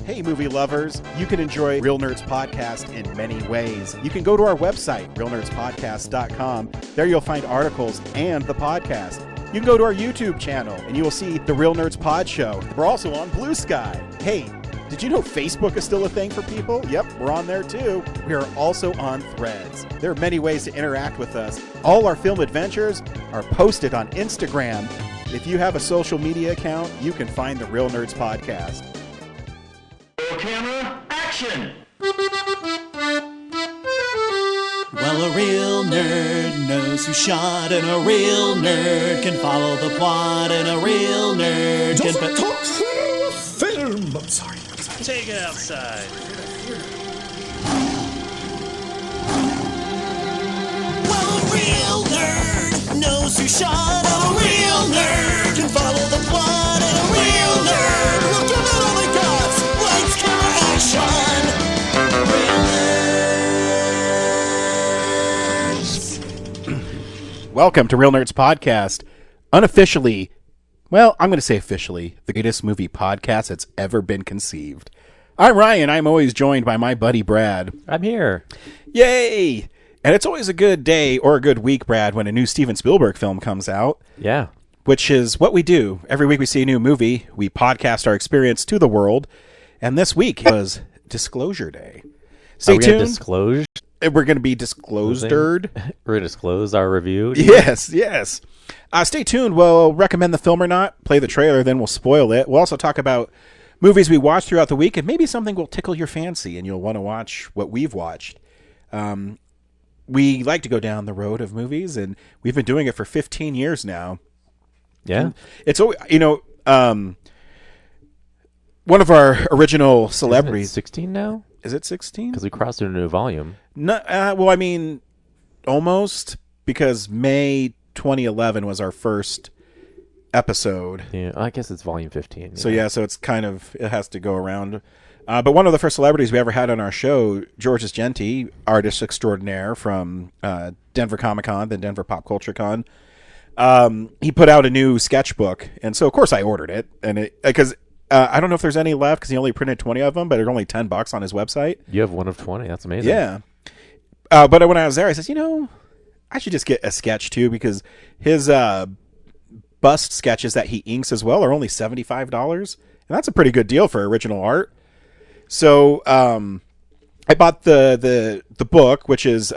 Hey, movie lovers. You can enjoy Real Nerds Podcast in many ways. You can go to our website, realnerdspodcast.com. There you'll find articles and the podcast. You can go to our YouTube channel, and you will see the Real Nerds Pod Show. We're also on Blue Sky. Hey, did you know Facebook is still a thing for people? Yep, we're on there too. We are also on Threads. There are many ways to interact with us. All our film adventures are posted on Instagram. If you have a social media account, you can find the Real Nerds Podcast. Camera, action! Well, a real nerd knows who shot, and a real nerd can follow the plot, and a real nerd can... talk film! I'm sorry. Take it outside. Well, a real nerd knows who shot, and a real nerd can follow the plot, and a real nerd will give it all they got. Lights, camera, action! Real nerds. Welcome to Real Nerds Podcast. Unofficially, well, I'm going to say officially, the greatest movie podcast that's ever been conceived. I'm Ryan. I'm always joined by my buddy Brad. I'm here. Yay! And it's always a good day or a good week, Brad, when a new Steven Spielberg film comes out. Yeah. Which is what we do. Every week we see a new movie. We podcast our experience to the world. And this week was Disclosure Day. Stay tuned. Disclose? We're going to be disclosed. We're going to disclose our review? Yes. Stay tuned. We'll recommend the film or not, play the trailer, then we'll spoil it. We'll also talk about movies we watched throughout the week, and maybe something will tickle your fancy, and you'll want to watch what we've watched. We like to go down the road of movies, and we've been doing it for 15 years now. Yeah. And it's, one of our original celebrities. 16 now? Is it 16? Because we crossed into a new volume. No, well, I mean, almost, because May 2011 was our first episode. Yeah, I guess it's volume 15. So yeah, so it's kind of, it has to go around. But one of the first celebrities we ever had on our show, Georges Jeanty, artist extraordinaire from Denver Comic Con, then Denver Pop Culture Con. He put out a new sketchbook, and so of course I ordered it, and it because I don't know if there's any left because he only printed 20 of them, but they're only $10 on his website. You have one of 20. That's amazing. Yeah. But when I was there, I said, I should just get a sketch too, because his bust sketches that he inks as well are only $75, and that's a pretty good deal for original art. So I bought the book, which is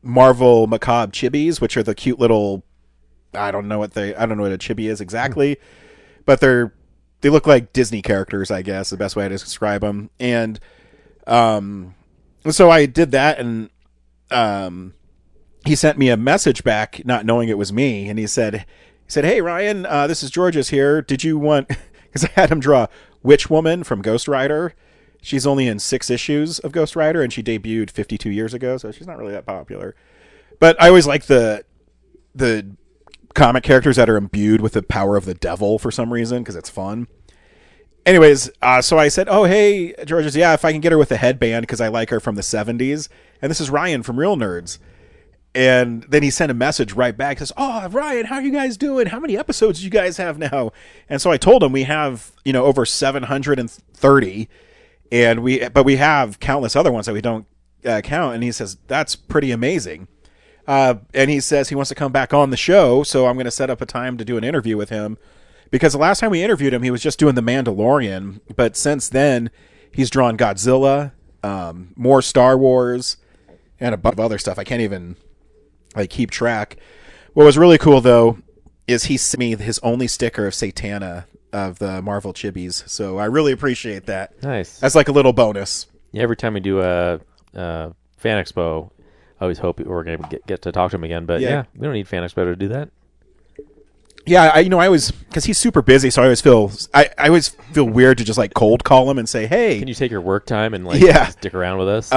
Marvel Macabre Chibis, which are the cute little, I don't know what a chibi is exactly, but they look like Disney characters, I guess, the best way to describe them. And so I did that, and he sent me a message back, not knowing it was me, and he said, "Hey Ryan, this is Georges here. Did you want?" Because I had him draw Witch Woman from Ghost Rider. She's only in 6 issues of Ghost Rider, and she debuted 52 years ago, so she's not really that popular. But I always like the comic characters that are imbued with the power of the devil for some reason, because it's fun. Anyways, so I said, "Oh, hey, Georges, yeah, if I can get her with a headband, because I like her from the 70s. And this is Ryan from Real Nerds." And then he sent a message right back. He says, "Oh, Ryan, how are you guys doing? How many episodes do you guys have now?" And so I told him we have, over 730, but we have countless other ones that we don't count. And he says, "That's pretty amazing." And he says he wants to come back on the show, so I'm going to set up a time to do an interview with him. Because the last time we interviewed him, he was just doing The Mandalorian. But since then, he's drawn Godzilla, more Star Wars, and a bunch of other stuff. I can't even keep track. What was really cool, though, is he sent me his only sticker of Satana of the Marvel Chibis. So I really appreciate that. Nice. That's like a little bonus. Yeah, every time we do a Fan Expo, I always hope we're going to get to talk to him again. But yeah, we don't need Fan Expo to do that. Yeah, I always, because he's super busy, so I always feel weird to just cold call him and say, "Hey, can you take your work time and stick around with us?"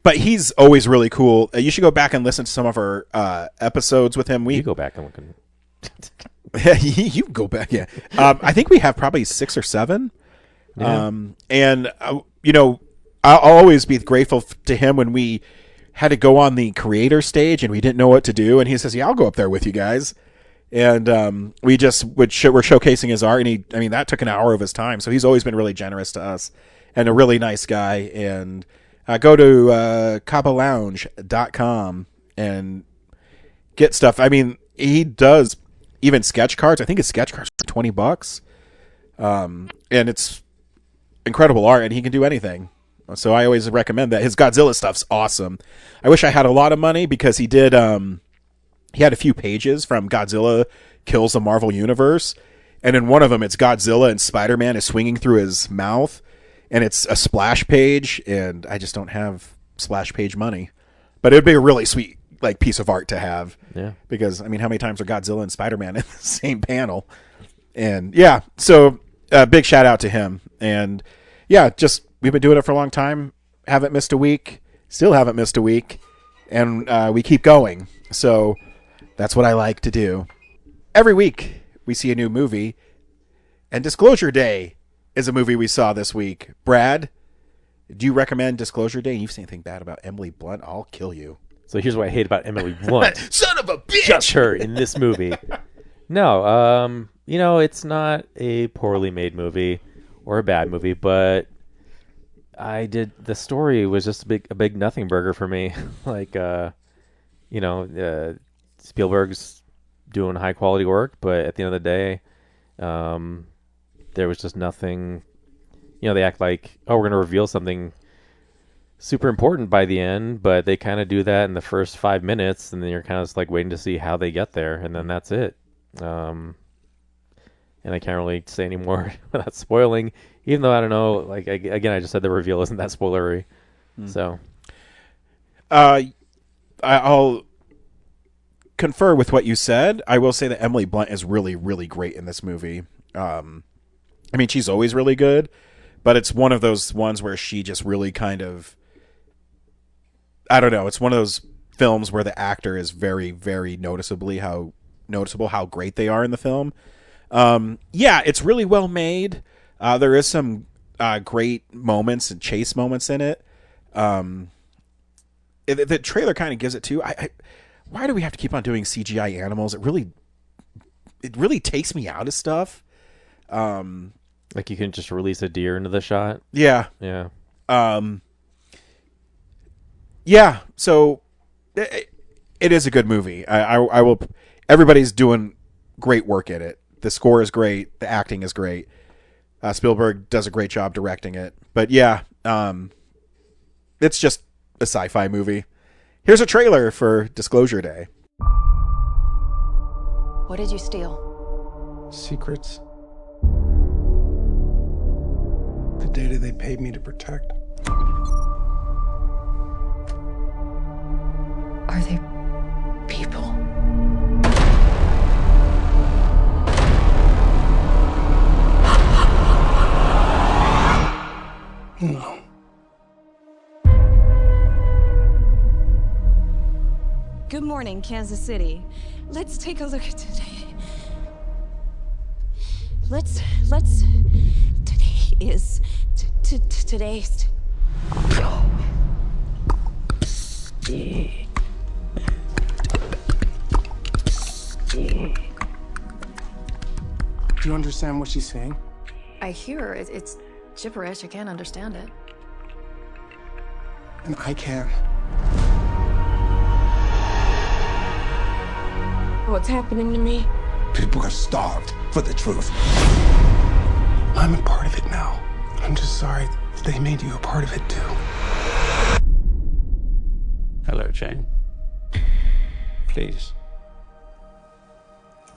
But he's always really cool. You should go back and listen to some of our episodes with him. You go back and look. You go back, yeah. I think we have probably 6 or 7. Yeah. And I'll always be grateful to him when we had to go on the creator stage and we didn't know what to do, and he says, "Yeah, I'll go up there with you guys." And we just we're showcasing his art, and that took an hour of his time. So he's always been really generous to us, and a really nice guy. And go to kapalounge.com and get stuff. I mean, he does even sketch cards. I think his sketch cards are $20, and it's incredible art, and he can do anything. So I always recommend that. His Godzilla stuff's awesome. I wish I had a lot of money, because he did. He had a few pages from Godzilla Kills the Marvel Universe, and in one of them, it's Godzilla and Spider-Man is swinging through his mouth, and it's a splash page, and I just don't have splash page money. But it would be a really sweet piece of art to have. Yeah. Because, how many times are Godzilla and Spider-Man in the same panel? And, yeah, so big shout out to him. And, yeah, we've been doing it for a long time. Haven't missed a week. Still haven't missed a week. And we keep going. So that's what I like to do. Every week we see a new movie. And Disclosure Day is a movie we saw this week. Brad, do you recommend Disclosure Day? You've seen anything bad about Emily Blunt, I'll kill you. So here's what I hate about Emily Blunt. Son of a bitch! Just her in this movie. No, it's not a poorly made movie or a bad movie, but the story was just a big nothing burger for me. Spielberg's doing high quality work, but at the end of the day, there was just nothing. They act like, oh, we're going to reveal something super important by the end, but they kind of do that in the first 5 minutes, and then you're kind of just waiting to see how they get there, and then that's it. And I can't really say any more without spoiling, even though I don't know. Again, I just said the reveal isn't that spoilery. So, I'll confer with what you said. I will say that Emily Blunt is really, really great in this movie. She's always really good, but it's one of those ones where she just really kind of, I don't know. It's one of those films where the actor is very, very noticeable how great they are in the film. It's really well made. There is some great moments and chase moments in it. The trailer kind of gives it too. Why do we have to keep on doing CGI animals? It really takes me out of stuff. You can just release a deer into the shot. Yeah. Yeah. Yeah. So it is a good movie. I will. Everybody's doing great work in it. The score is great. The acting is great. Spielberg does a great job directing it. But yeah, it's just a sci-fi movie. Here's a trailer for Disclosure Day. What did you steal? Secrets. The data they paid me to protect. Are they people? No. Good morning, Kansas City. Let's take a look at today. Today's. Do you understand what she's saying? I hear her. It's gibberish. I can't understand it. And I can. What's happening to me? People are starved for the truth. I'm a part of it now. I'm just sorry that they made you a part of it too. Hello, Jane. Please.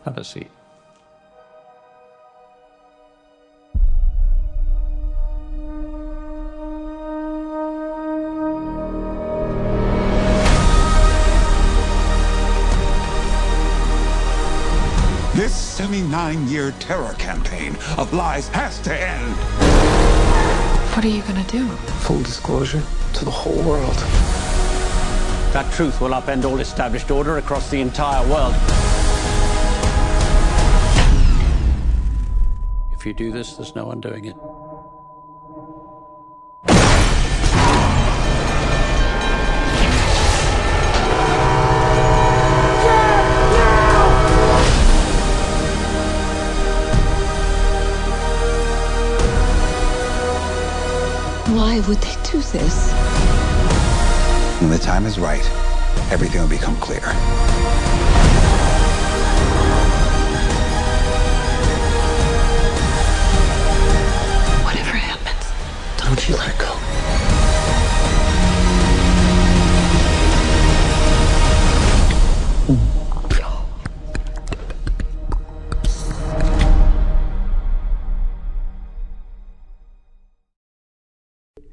Have a seat. This 79-year terror campaign of lies has to end. What are you gonna do? Full disclosure to the whole world. That truth will upend all established order across the entire world. If you do this, there's no undoing it. Why would they do this? When the time is right, everything will become clear. Whatever happens, don't you let go.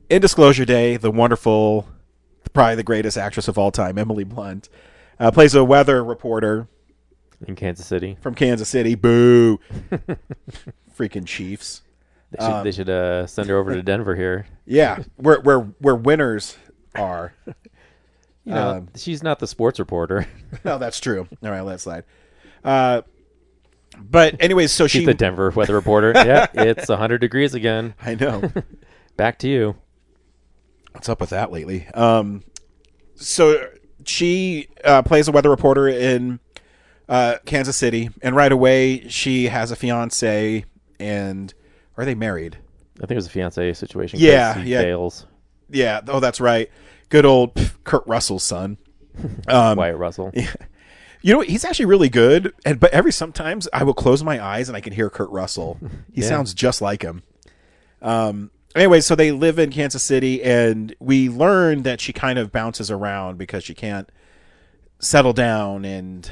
In Disclosure Day, the wonderful, probably the greatest actress of all time, Emily Blunt, plays a weather reporter in Kansas City. From Kansas City. Boo. Freaking Chiefs. They should send her over to Denver here. Yeah, where winners are. You know, she's not the sports reporter. No, that's true. All right, let's slide. But anyways, so she's the Denver weather reporter. Yeah, it's 100 degrees again. I know. Back to you. What's up with that lately? So she plays a weather reporter in Kansas City, and right away she has a fiance, and are they married? I think it was a fiance situation. Yeah, he yeah. fails. Yeah. Oh, that's right. Good old Kurt Russell's son, Wyatt Russell. Yeah. You know, he's actually really good, but sometimes I will close my eyes and I can hear Kurt Russell. He sounds just like him. Anyway, so they live in Kansas City, and we learn that she kind of bounces around because she can't settle down. And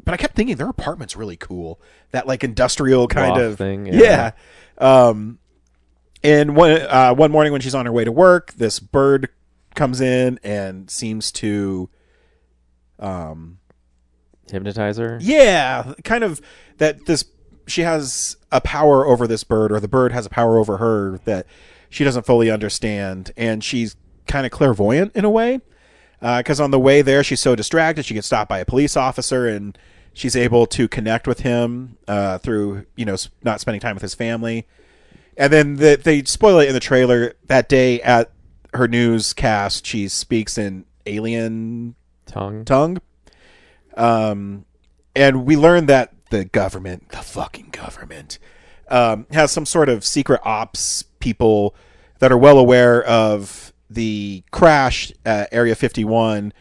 but I kept thinking their apartment's really cool. That like industrial kind Loft of thing. Yeah. And one morning when she's on her way to work, this bird comes in and seems to hypnotize her. Yeah, kind of that this. She has a power over this bird, or the bird has a power over her that she doesn't fully understand, and she's kind of clairvoyant in a way. Because on the way there, she's so distracted, she gets stopped by a police officer, and she's able to connect with him through, not spending time with his family. And then they spoil it in the trailer. That day at her newscast, she speaks in alien tongue. And we learn that the fucking government, has some sort of secret ops people that are well aware of the crash at Area 51,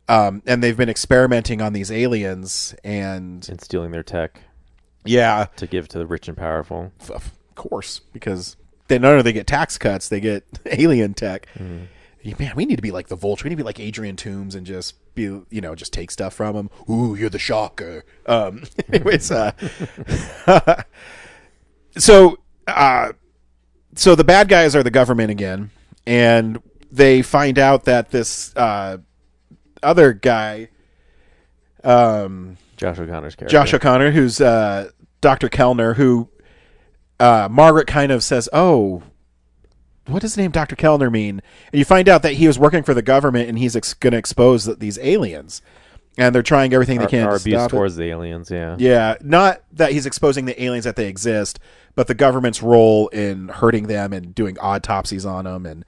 and they've been experimenting on these aliens and stealing their tech. Yeah, to give to the rich and powerful. Of course, because they not only get tax cuts, they get alien tech. Mm. Man, we need to be like the Vulture. We need to be like Adrian Toomes and just be, just take stuff from him. Ooh, you're the shocker. Anyways, so the bad guys are the government again, and they find out that this other guy, Josh O'Connor's character, Josh O'Connor, who's Dr. Kellner, who Margaret kind of says, "Oh, what does the name Dr. Kellner mean?" And you find out that he was working for the government, and he's going to expose these aliens, and they're trying everything they can to abuse stop towards the aliens. Yeah, not that he's exposing the aliens that they exist, but the government's role in hurting them and doing autopsies on them. And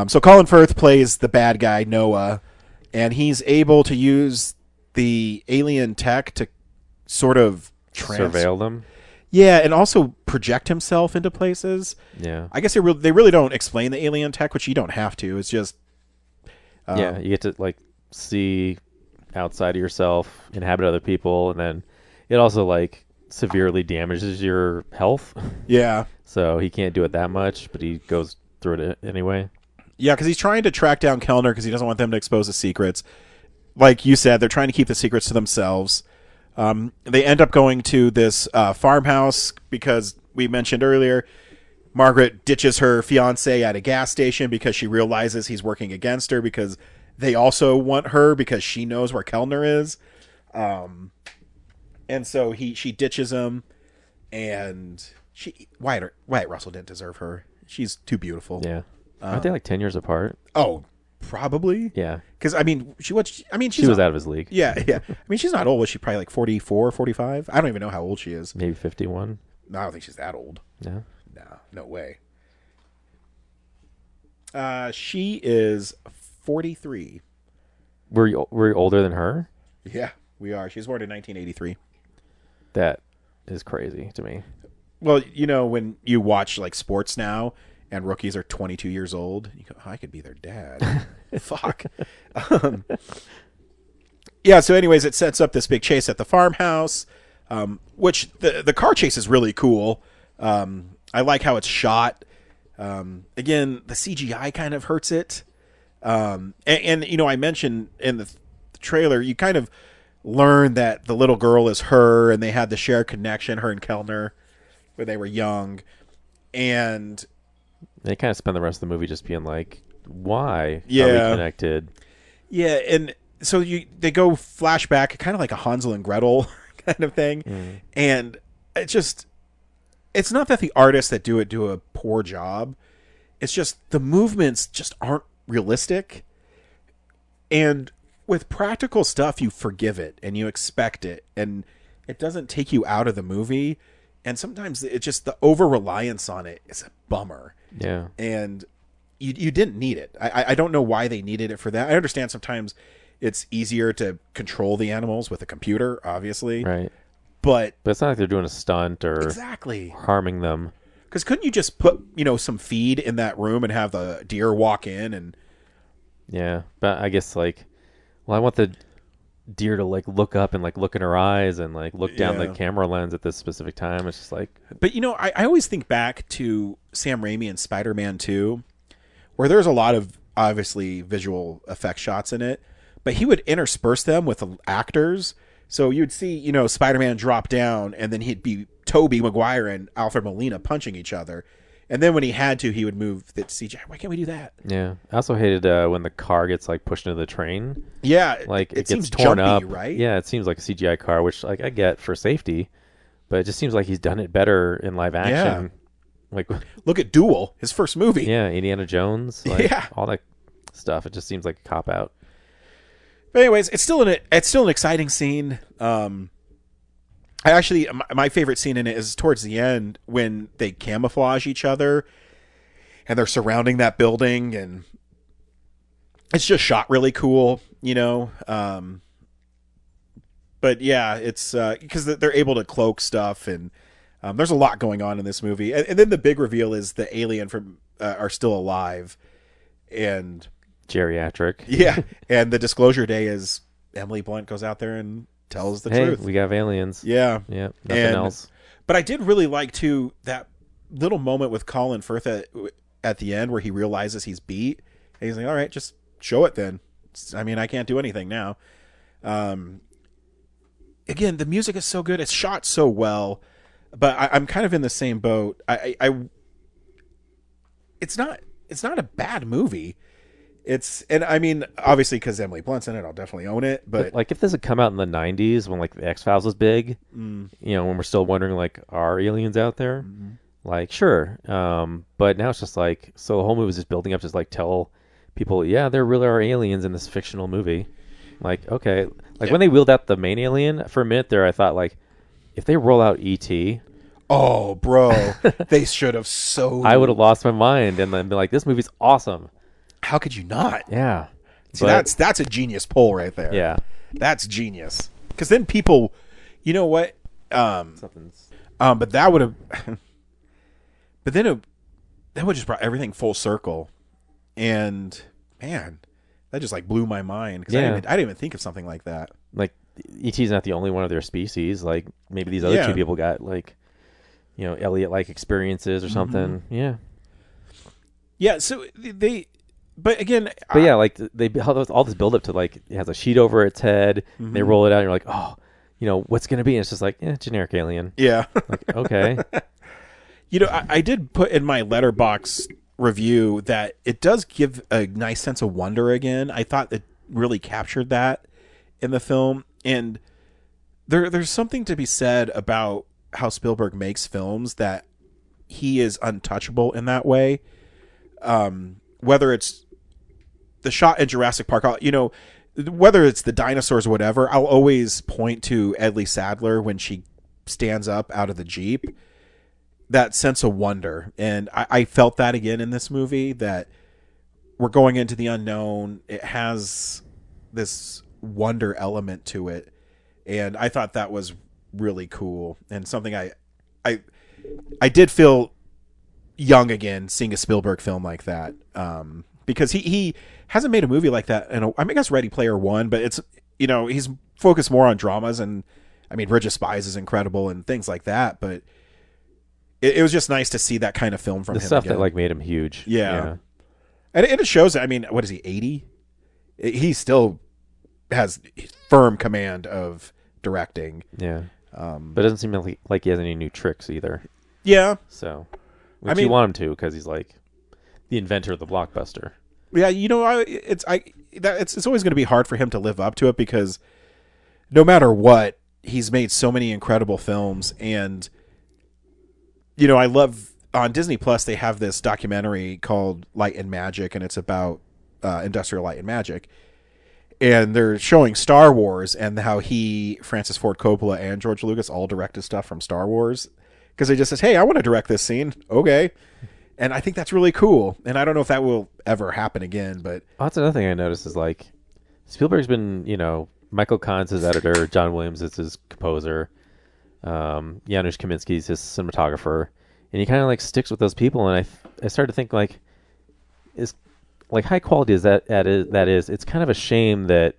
so Colin Firth plays the bad guy Noah, and he's able to use the alien tech to sort of surveil them. Yeah, and also project himself into places. Yeah. I guess they really don't explain the alien tech, which you don't have to. It's just... yeah, you get to see outside of yourself, inhabit other people, and then it also severely damages your health. Yeah. So he can't do it that much, but he goes through it anyway. Yeah, because he's trying to track down Kellner because he doesn't want them to expose the secrets. Like you said, they're trying to keep the secrets to themselves. They end up going to this farmhouse because we mentioned earlier, Margaret ditches her fiance at a gas station because she realizes he's working against her because they also want her because she knows where Kellner is. And so she ditches him, and Wyatt Russell didn't deserve her. She's too beautiful. Yeah. Aren't they 10 years apart? Oh, probably. Yeah. Because, she was out of his league. Yeah. She's not old. Was she probably 44, 45? I don't even know how old she is. Maybe 51. No, I don't think she's that old. No? No way. She is 43. Were you older than her? Yeah, we are. She was born in 1983. That is crazy to me. Well, when you watch sports now, and rookies are 22 years old. You go, oh, I could be their dad. Fuck. Yeah, so anyways, it sets up this big chase at the farmhouse, which the car chase is really cool. I like how it's shot. Again, the CGI kind of hurts it. And you know, I mentioned in the trailer, you kind of learn that the little girl is her, and they had the shared connection, her and Kellner, when they were young. And they kind of spend the rest of the movie just being like, why are we Yeah. connected? yeah, and so they go flashback, kind of like a Hansel and Gretel kind of thing. And it's not that the artists that do it do a poor job. It's just the movements just aren't realistic. And with practical stuff, you forgive it and you expect it, and it doesn't take you out of the movie. And sometimes it's just the over-reliance on it is a bummer. Yeah. And you didn't need it. I don't know why they needed it for that. I understand sometimes it's easier to control the animals with a computer, obviously. Right. But it's not like they're doing a stunt or exactly harming them. Because couldn't you just put, some feed in that room and have the deer walk in and... Yeah, but I guess I want the deer to look up and look in her eyes and look down the camera lens at this specific time. It's just But I always think back to Sam Raimi and Spider-Man 2, where there's a lot of obviously visual effect shots in it, but he would intersperse them with actors. So you'd see, Spider-Man drop down, and then he'd be Tobey Maguire and Alfred Molina punching each other. And then when he had to, he would move the CGI. Why can't we do that? Yeah. I also hated when the car gets pushed into the train. Yeah. It it gets seems torn jumpy, up. right? Yeah, it seems like a CGI car, which I get for safety, but it just seems like he's done it better in live action. Look at Duel, his first movie. Yeah, Indiana Jones. All that stuff. It just seems like a cop out. But anyways, it's still an exciting scene. My favorite scene in it is towards the end when they camouflage each other and they're surrounding that building, and it's just shot really cool, but yeah, it's because they're able to cloak stuff, and there's a lot going on in this movie. And then the big reveal is the alien are still alive, and geriatric. Yeah, and the disclosure day is Emily Blunt goes out there and tells the truth. We have aliens. Yeah. Yeah. Nothing else. But I did really like too that little moment with Colin Firth at the end where he realizes he's beat, and he's like, "All right, just show it then. I can't do anything now." Again, the music is so good; it's shot so well. But I'm kind of in the same boat. It's not a bad movie. Obviously because Emily Blunt's in it, I'll definitely own it. But if this had come out in the 90s when the X-Files was big, when we're still wondering are aliens out there? Sure. But now it's just so the whole movie is just building up to tell people, yeah, there really are aliens in this fictional movie. Okay. When they wheeled out the main alien for a minute there, I thought if they roll out E.T. Oh, bro, they should have I would have lost my mind and then be this movie's awesome. How could you not? Yeah. See, that's a genius pull right there. Yeah. That's genius. Because then people, you know what? But that would have... but then that would just brought everything full circle. And, man, that just blew my mind. Because I didn't even think of something like that. E.T.'s not the only one of their species. Maybe these other two people got, Elliot-like experiences or something. Yeah. Yeah, so they... But again, they all this build up to it has a sheet over its head. Mm-hmm. They roll it out, and you're oh, what's gonna be? And it's just generic alien. Yeah. Okay. I did put in my Letterboxd review that it does give a nice sense of wonder again. I thought it really captured that in the film, and there's something to be said about how Spielberg makes films, that he is untouchable in that way. Whether it's the shot in Jurassic Park, whether it's the dinosaurs or whatever, I'll always point to Edley Sadler when she stands up out of the Jeep. That sense of wonder. And I felt that again in this movie, that we're going into the unknown. It has this wonder element to it. And I thought that was really cool, and something I did feel young again seeing a Spielberg film like that, because he hasn't made a movie like that. I guess Ready Player One, but it's he's focused more on dramas, and I mean Bridge of Spies is incredible and things like that. But it was just nice to see that kind of film from the him. stuff again. that like made him huge. Yeah. And it shows. I mean, what is he, 80? He still has firm command of directing. Yeah. But it doesn't seem like he has any new tricks either. Yeah. So, which you want him to, because he's like the inventor of the blockbuster. Yeah, it's always going to be hard for him to live up to it, because no matter what, he's made so many incredible films. And I love, on Disney Plus they have this documentary called Light and Magic, and it's about Industrial Light and Magic. And they're showing Star Wars and how Francis Ford Coppola and George Lucas all directed stuff from Star Wars, because they just says, hey, I want to direct this scene. Okay. And I think that's really cool. And I don't know if that will ever happen again, but that's another thing I noticed is like Spielberg's been, Michael Kahn's his editor, John Williams is his composer, Janusz Kaminski's his cinematographer, and he kind of like sticks with those people. And I started to think like, is like high quality as that is, it's kind of a shame that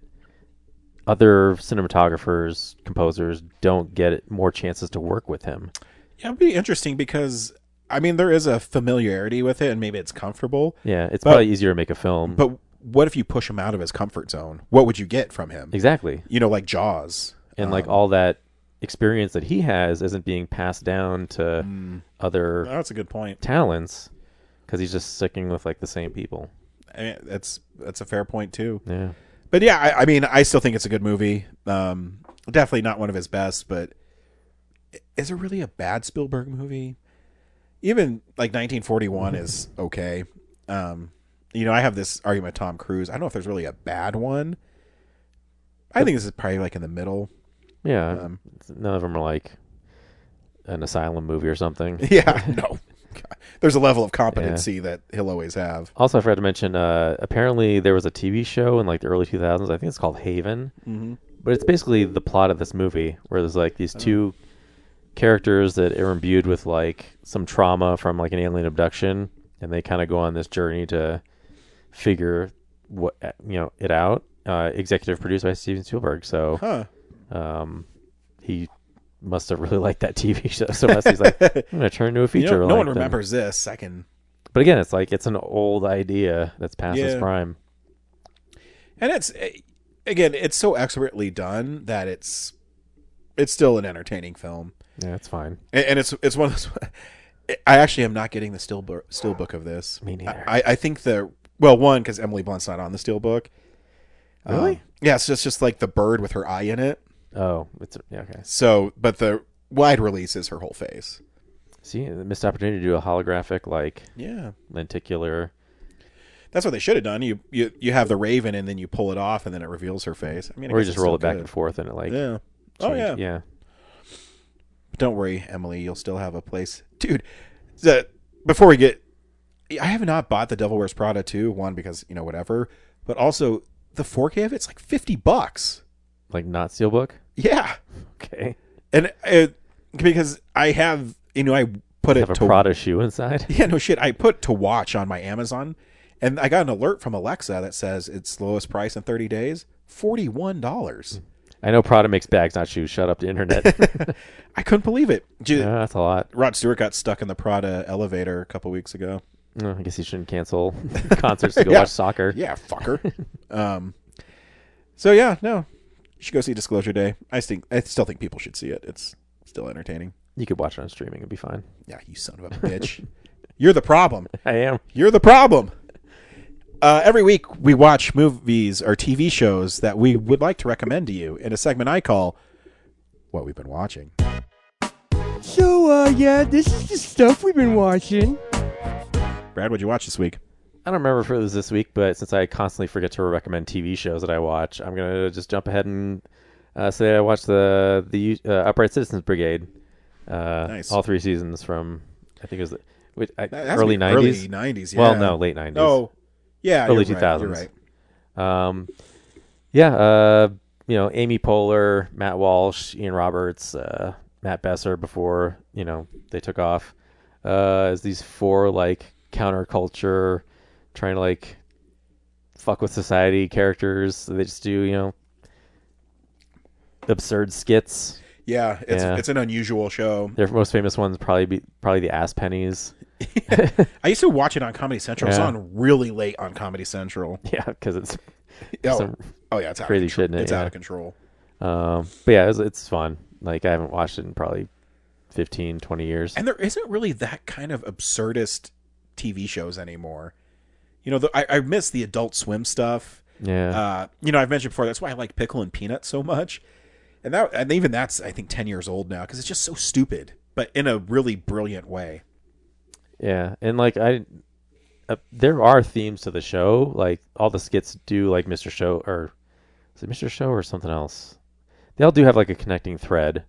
other cinematographers, composers don't get more chances to work with him. Yeah, it'd be interesting, because I mean there is a familiarity with it, and maybe it's comfortable. Yeah, it's probably easier to make a film. But what if you push him out of his comfort zone? What would you get from him? Exactly. Like Jaws. And like all that experience that he has isn't being passed down to other that's a good point. talents, because he's just sticking with like the same people. I mean, that's a fair point too. Yeah. But yeah, I mean, I still think it's a good movie. Definitely not one of his best, but is it really a bad Spielberg movie? Even like 1941 is okay. I have this argument with Tom Cruise. I don't know if there's really a bad one. I think this is probably like in the middle. Yeah. None of them are like an asylum movie or something. Yeah, no. There's a level of competency that he'll always have. Also, I forgot to mention, apparently there was a TV show in like the early 2000s. I think it's called Haven. Mm-hmm. But it's basically the plot of this movie, where there's like these two characters that are imbued with like some trauma from like an alien abduction, and they kind of go on this journey to figure it out. Executive produced by Steven Spielberg. So he must have really liked that TV show so much. He's like, I'm going to turn into a feature. No one remembers this. But again, it's like it's an old idea that's past its prime. And it's so expertly done that it's still an entertaining film. Yeah, it's fine. And it's one of those. I actually am not getting the steelbook of this. Me neither. I think one, because Emily Blunt's not on the steelbook. Really? Yeah, so it's just like the bird with her eye in it. Oh, okay. So, but the wide release is her whole face. See, the missed opportunity to do a holographic, lenticular. That's what they should have done. You have the Raven, and then you pull it off, and then it reveals her face. I mean, or you just roll it back and forth, and it yeah. Oh yeah. Yeah. But don't worry, Emily, you'll still have a place, dude. Before we get, I have not bought the Devil Wears Prada 2. One, because whatever, but also the 4K of it's like $50. Like not steelbook. Yeah. Okay. And because I have, I put it to a Prada shoe inside. Yeah, no shit. I put to watch on my Amazon, and I got an alert from Alexa that says it's lowest price in 30 days, $41. I know Prada makes bags, not shoes. Shut up, the internet. I couldn't believe it. Yeah, that's a lot. Rod Stewart got stuck in the Prada elevator a couple weeks ago. I guess he shouldn't cancel concerts to go watch soccer. Yeah, fucker. So yeah, no. You should go see Disclosure Day. I still think people should see it. It's still entertaining. You could watch it on streaming. It'd be fine. Yeah, you son of a bitch. You're the problem. I am. You're the problem. Every week we watch movies or TV shows that we would like to recommend to you in a segment I call What We've Been Watching. So, this is the stuff we've been watching. Brad, what'd you watch this week? I don't remember if it was this week, but since I constantly forget to recommend TV shows that I watch, I'm going to just jump ahead and say I watched the Upright Citizens Brigade. Nice. All 3 seasons from, I think it was early 90s. Early 90s, yeah. Well, no, late 90s. Oh, yeah. Early 2000s. You're right. Amy Poehler, Matt Walsh, Ian Roberts, Matt Besser before, they took off. as these four like counterculture, trying to like fuck with society characters. They just do absurd skits. Yeah, it's an unusual show. Their most famous ones probably the Ass Pennies. I used to watch it on Comedy Central. It's on really late on Comedy Central. Yeah, because it's some it's crazy shit in it. It's out of control. But yeah, it's fun. Like I haven't watched it in probably 15, 20 years. And there isn't really that kind of absurdist TV shows anymore. I miss the Adult Swim stuff. Yeah. I've mentioned before, that's why I like Pickle and Peanut so much. And even that's, I think, 10 years old now because it's just so stupid, but in a really brilliant way. Yeah. And like there are themes to the show. Like all the skits do like Mr. Show, or is it Mr. Show or something else? They all do have like a connecting thread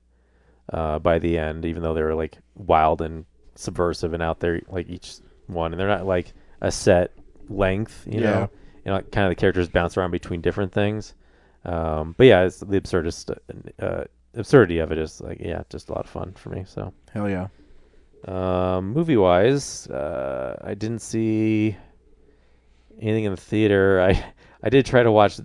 by the end, even though they're like wild and subversive and out there, like each one. And they're not like a set length, you know, kind of the characters bounce around between different things. But yeah, it's the absurdity of it is like, just a lot of fun for me. So hell yeah. Movie wise, I didn't see anything in the theater. I did try to watch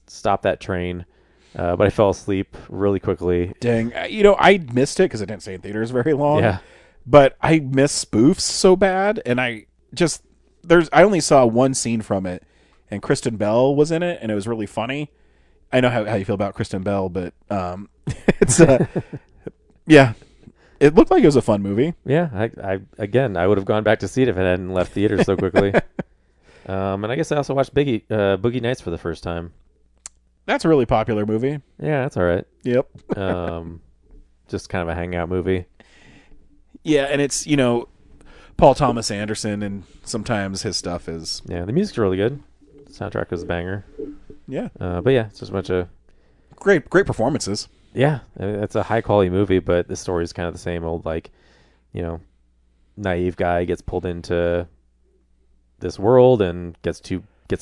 Stop That Train, but I fell asleep really quickly. Dang, I missed it because it didn't stay in theaters very long. Yeah, but I miss spoofs so bad, and I only saw one scene from it, and Kristen Bell was in it, and it was really funny. I know how you feel about Kristen Bell, but it's yeah, it looked like it was a fun movie. Yeah, I would have gone back to see it if it hadn't left theaters so quickly. And I guess I also watched Boogie Nights for the first time. That's a really popular movie. Yeah, that's all right. Yep. Just kind of a hangout movie. Yeah, and it's Paul Thomas Anderson, and sometimes his stuff is the music's really good. The soundtrack was a banger. Yeah. But yeah, it's just a bunch of great performances. Yeah, it's a high quality movie, but the story is kind of the same old, like, naive guy gets pulled into this world and gets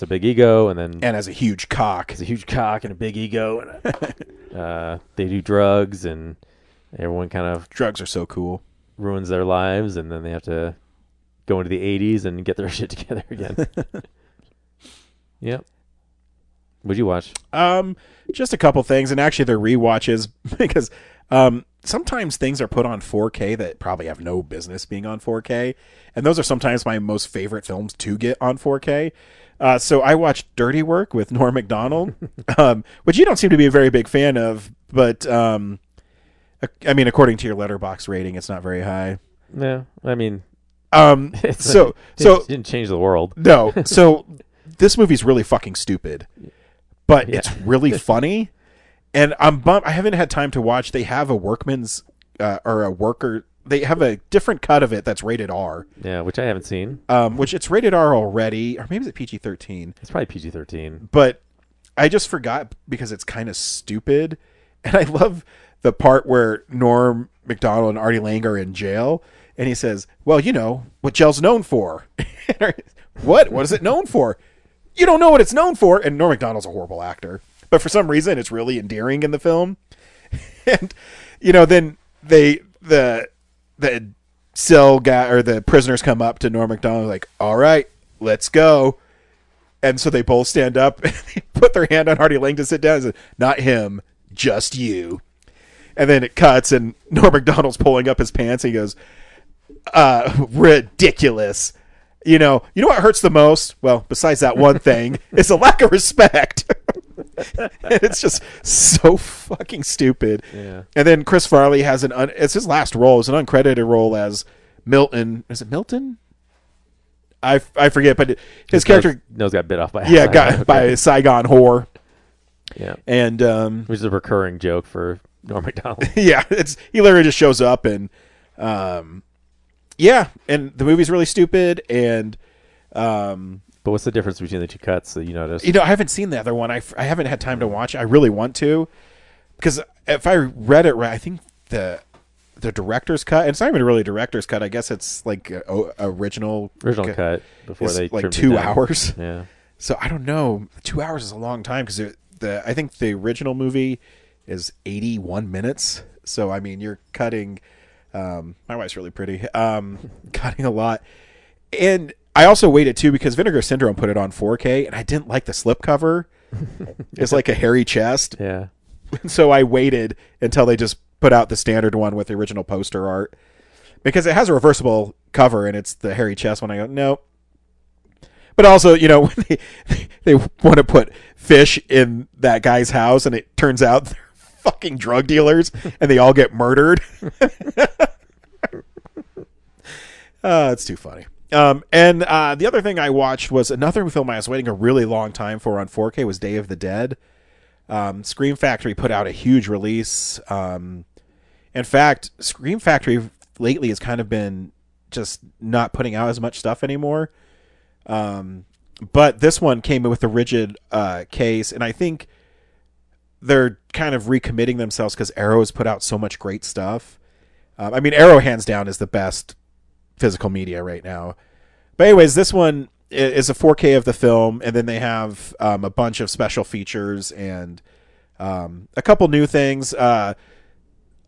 a big ego, and has a huge cock. And a big ego, and they do drugs, and everyone kind of drugs are so cool, ruins their lives, and then they have to go into the 80s and get their shit together again. Yep. What'd you watch? Just a couple things, and actually they're rewatches because sometimes things are put on 4K that probably have no business being on 4K, and those are sometimes my most favorite films to get on 4K. So I watched Dirty Work with Norm Macdonald, which you don't seem to be a very big fan of, but I mean, according to your Letterboxd rating, it's not very high. No, I mean, it didn't change the world. No, so this movie's really fucking stupid. But it's really funny, and I'm bummed. I haven't had time to watch. They have a workman's They have a different cut of it that's rated R. Yeah, which I haven't seen. Which it's rated R already, or maybe it's PG-13. It's probably PG-13. But I just forgot because it's kind of stupid, and I love the part where Norm Macdonald and Artie Lang are in jail, and he says, "Well, what jail's known for." What is it known for? You don't know what it's known for. And Norm Macdonald's a horrible actor, but for some reason it's really endearing in the film. And then the cell guy or the prisoners come up to Norm Macdonald like, "All right, let's go." And so they both stand up and they put their hand on Artie Lang to sit down and say, "Not him, just you." And then it cuts and Norm Macdonald's pulling up his pants and he goes, "Ridiculous. You know what hurts the most? Well, besides that one thing, is a lack of respect." And it's just so fucking stupid. Yeah. And then Chris Farley has it's his last role. It's an uncredited role as Milton. Is it Milton? I forget, but his character got bit off by by a Saigon whore. Yeah. And which is a recurring joke for Norm Macdonald. Yeah, he literally just shows up and yeah, and the movie's really stupid and but what's the difference between the two cuts that you noticed? I haven't seen the other one. I haven't had time to watch it. I really want to, because if I read it right, I think the director's cut, and it's not even really a director's cut. I guess it's like original cut before they like 2 hours. Yeah. So I don't know. 2 hours is a long time because I think the original movie is 81 minutes. So I mean, you're cutting My wife's really pretty. Cutting a lot. And I also waited too because Vinegar Syndrome put it on 4K, and I didn't like the slipcover. It's like a hairy chest. Yeah. So I waited until they just put out the standard one with the original poster art, because it has a reversible cover and it's the hairy chest one. I go, no. But also, you know, when they want to put fish in that guy's house, and it turns out they're fucking drug dealers, and they all get murdered. It's too funny. And the other thing I watched was another film I was waiting a really long time for on 4K was Day of the Dead. Scream Factory put out a huge release. In fact, Scream Factory lately has kind of been just not putting out as much stuff anymore. But this one came with a rigid case, and I think they're kind of recommitting themselves because Arrow has put out so much great stuff. I mean, Arrow hands down is the best physical media right now. But anyways, this one is a 4K of the film, and then they have a bunch of special features and a couple new things. A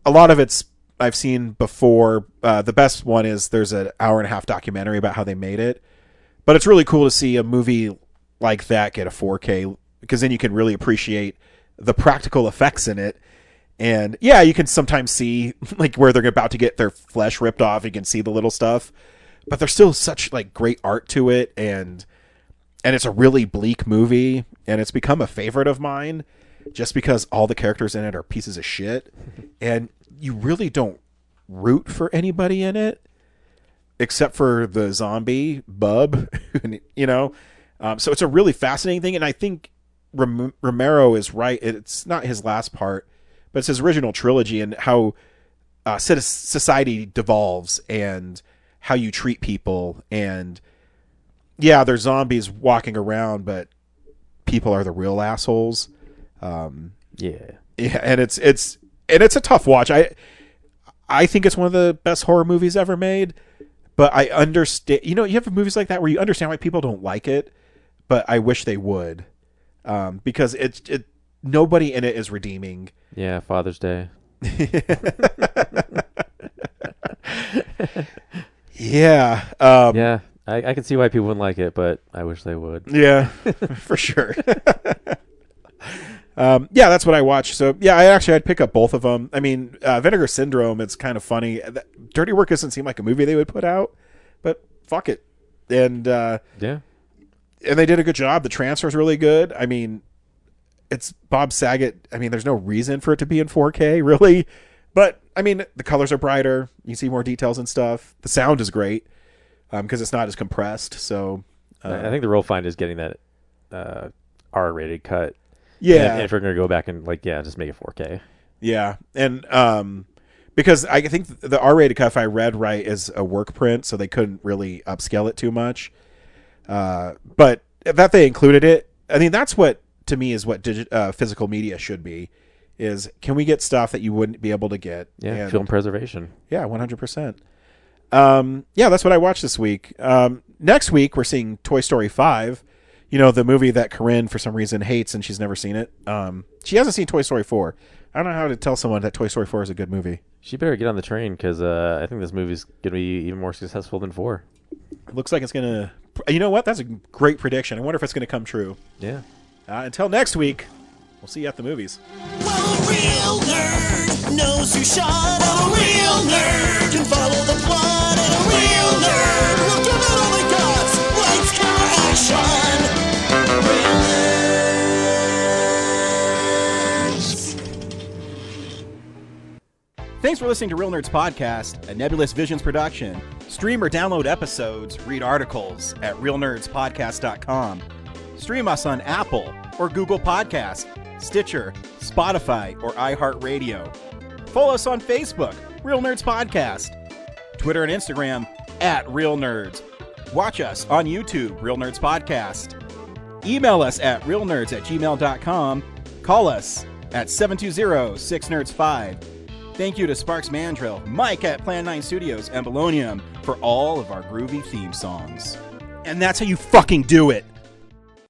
lot of it's I've seen before. The best one is there's an 1.5-hour documentary about how they made it. But it's really cool to see a movie like that get a 4K, because then you can really appreciate the practical effects in it. And yeah, you can sometimes see like where they're about to get their flesh ripped off. You can see the little stuff, but there's still such like great art to it. And it's a really bleak movie, and it's become a favorite of mine just because all the characters in it are pieces of shit. And you really don't root for anybody in it, except for the zombie Bub, you know? So it's a really fascinating thing. And I think Romero is right. It's not his last part, but it's his original trilogy, and how society devolves and how you treat people. And yeah, there's zombies walking around, but people are the real assholes. Yeah. And it's a tough watch. I think it's one of the best horror movies ever made. But I understand, you know, you have movies like that where you understand why people don't like it, but I wish they would, because nobody in it is redeeming. Yeah, Father's Day. Yeah. Yeah, I can see why people wouldn't like it, but I wish they would. Yeah, for sure. Yeah, that's what I watched. So yeah, I'd pick up both of them. I mean, Vinegar Syndrome, it's kind of funny. Dirty Work doesn't seem like a movie they would put out, but fuck it. And yeah, and they did a good job. The transfer is really good. I mean, it's Bob Saget. I mean, there's no reason for it to be in 4K, really. But I mean, the colors are brighter. You see more details and stuff. The sound is great because it's not as compressed. So I think the real find is getting that R-rated cut. Yeah, and if we're gonna go back and just make it 4K. Yeah, and because I think the R-rated cut, if I read right, is a work print, so they couldn't really upscale it too much. But that they included it, I mean, that's what to me is what physical media should be. Is can we get stuff that you wouldn't be able to get? Yeah, and, film preservation. Yeah, 100%. Yeah, that's what I watched this week. Next week we're seeing Toy Story 5. You know, the movie that Corinne, for some reason, hates, and she's never seen it. She hasn't seen Toy Story 4. I don't know how to tell someone that Toy Story 4 is a good movie. She better get on the train, because I think this movie's going to be even more successful than 4. It looks like it's going to... You know what? That's a great prediction. I wonder if it's going to come true. Yeah. Until next week, we'll see you at the movies. Well, a real nerd knows who shot. A real nerd can follow the plot. And a real nerd will give it all they got. Lights, camera, action. Thanks for listening to Real Nerds Podcast, a Nebulous Visions production. Stream or download episodes, read articles at realnerdspodcast.com. Stream us on Apple or Google Podcast, Stitcher, Spotify, or iHeartRadio. Follow us on Facebook, Real Nerds Podcast. Twitter and Instagram, @Real Nerds. Watch us on YouTube, Real Nerds Podcast. Email us at realnerds@gmail.com. Call us at 720-6nerds5. Thank you to Sparks Mandrill, Mike at Plan 9 Studios, and Bolognium for all of our groovy theme songs. And that's how you fucking do it.